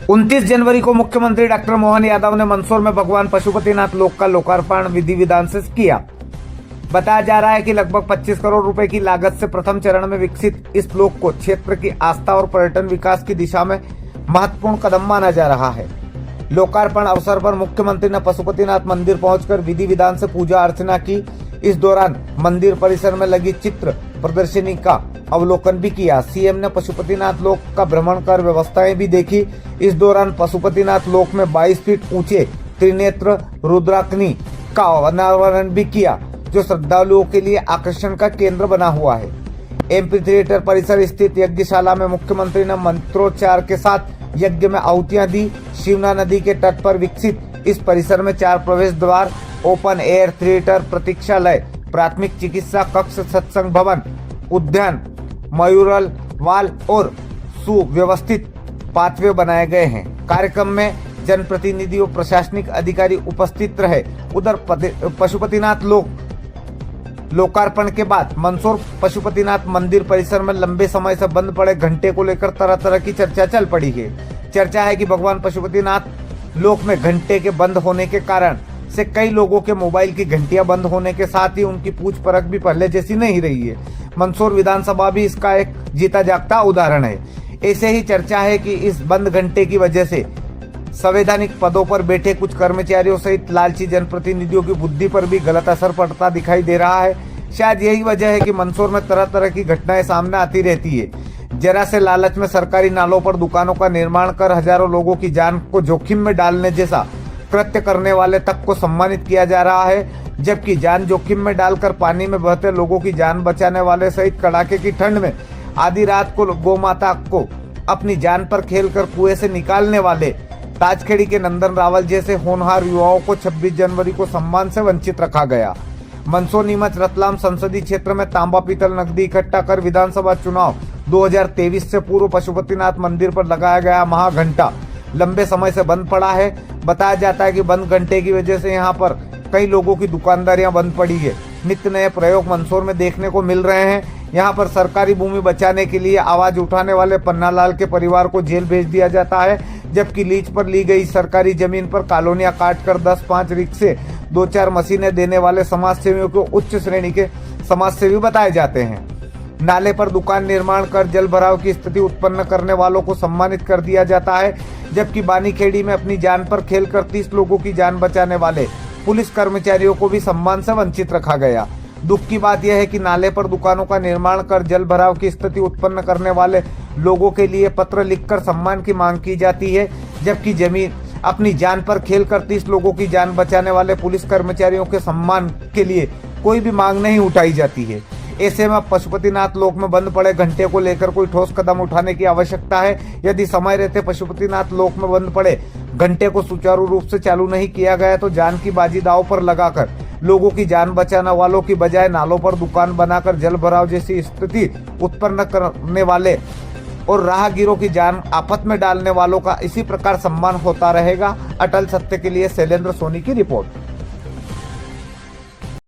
29 जनवरी को मुख्यमंत्री डॉक्टर मोहन यादव ने मंदसौर में भगवान पशुपतिनाथ लोक का लोकार्पण विधि विधान से किया। बताया जा रहा है कि लगभग 25 करोड़ रुपए की लागत से प्रथम चरण में विकसित इस लोक को क्षेत्र की आस्था और पर्यटन विकास की दिशा में महत्वपूर्ण कदम माना जा रहा है। लोकार्पण अवसर पर मुख्यमंत्री ने पशुपतिनाथ मंदिर पहुंचकर विधि विधान से पूजा अर्चना की। इस दौरान मंदिर परिसर में लगी चित्र प्रदर्शनी का अवलोकन भी किया। सीएम ने पशुपतिनाथ लोक का भ्रमण कर व्यवस्थाएं भी देखी। इस दौरान पशुपतिनाथ लोक में 22 फीट ऊंचे त्रिनेत्र रुद्राग्नि का अनावरण भी किया, जो श्रद्धालुओं के लिए आकर्षण का केंद्र बना हुआ है। एमपी थिएटर परिसर स्थित यज्ञशाला में मुख्यमंत्री ने मंत्रोच्चार के साथ यज्ञ में आहुतियां दी। शिवना नदी के तट पर विकसित इस परिसर में 4 प्रवेश द्वार, ओपन एयर थिएटर, प्रतीक्षालय, प्राथमिक चिकित्सा कक्ष, सत्संग भवन, उद्यान, मयूरल वाल और सुव्यवस्थित पाथवे बनाए गए हैं। कार्यक्रम में जनप्रतिनिधि और प्रशासनिक अधिकारी उपस्थित रहे। उधर पशुपतिनाथ लोकार्पण के बाद मंदसौर पशुपतिनाथ मंदिर परिसर में लंबे समय से बंद पड़े घंटे को लेकर तरह तरह की चर्चा चल पड़ी है। चर्चा है कि भगवान पशुपतिनाथ लोक में घंटे के बंद होने के कारण से कई लोगों के मोबाइल की घंटियां बंद होने के साथ ही उनकी पूछ परख भी पहले जैसी नहीं रही है। मंदसौर विधानसभा भी इसका एक जीता जागता उदाहरण है। ऐसे ही चर्चा है कि इस बंद घंटे की वजह से संवैधानिक पदों पर बैठे कुछ कर्मचारियों सहित लालची जनप्रतिनिधियों की बुद्धि पर भी गलत असर पड़ता दिखाई दे रहा है। शायद यही वजह है कि मंदसौर में तरह तरह की घटनाएं सामने आती रहती है। जरा से लालच में सरकारी नालों पर दुकानों का निर्माण कर हजारों लोगों की जान को जोखिम में डालने जैसा कृत्य करने वाले तक को सम्मानित किया जा रहा है, जबकि जान जोखिम में डालकर पानी में बहते लोगों की जान बचाने वाले सहित कड़ाके की ठंड में आधी रात को गौमाता को अपनी जान पर खेलकर कुएं से निकालने वाले ताजखेड़ी के नंदन रावल जैसे होनहार युवाओं को 26 जनवरी को सम्मान से वंचित रखा गया। मंदसौर नीमच रतलाम संसदीय क्षेत्र में तांबा पीतल नकदी इकट्ठा कर विधानसभा चुनाव 2023 से पूर्व पशुपतिनाथ मंदिर पर लगाया गया महाघंटा लंबे समय से बंद पड़ा है। बताया जाता है कि बंद घंटे की वजह से यहाँ पर कई लोगों की दुकानदारियां बंद पड़ी है। नित्य नए प्रयोग मंदसौर में देखने को मिल रहे हैं। यहाँ पर सरकारी भूमि बचाने के लिए आवाज उठाने वाले पन्नालाल के परिवार को जेल भेज दिया जाता है, जबकि लीज पर ली गई सरकारी जमीन पर कॉलोनियां काटकर 10-5 रिक्शे 2-4 मशीनें देने वाले समाजसेवियों को उच्च श्रेणी के समाजसेवी बताए जाते हैं। नाले पर दुकान निर्माण कर जल भराव की स्थिति उत्पन्न करने वालों को सम्मानित कर दिया जाता है, जबकि बानीखेड़ी में अपनी जान पर खेलकर 30 लोगों की जान बचाने वाले पुलिस कर्मचारियों को भी सम्मान से वंचित रखा गया। दुख की बात यह है कि नाले पर दुकानों का निर्माण कर जल भराव की स्थिति उत्पन्न करने वाले लोगों के लिए पत्र लिखकर सम्मान की मांग की जाती है, जबकि जमीन अपनी जान पर खेलकर 30 लोगों की जान बचाने वाले पुलिस कर्मचारियों के सम्मान के लिए कोई भी मांग नहीं उठाई जाती है। ऐसे में पशुपतिनाथ लोक में बंद पड़े घंटे को लेकर कोई ठोस कदम उठाने की आवश्यकता है। यदि समय रहते पशुपतिनाथ लोक में बंद पड़े घंटे को सुचारू रूप से चालू नहीं किया गया तो जान की बाजी दांव पर लगाकर लोगों की जान बचाने वालों की बजाय नालों पर दुकान बनाकर जल भराव जैसी स्थिति उत्पन्न करने वाले और राहगीरों की जान आफत में डालने वालों का इसी प्रकार सम्मान होता रहेगा। अटल सत्य के लिए शैलेंद्र सोनी की रिपोर्ट।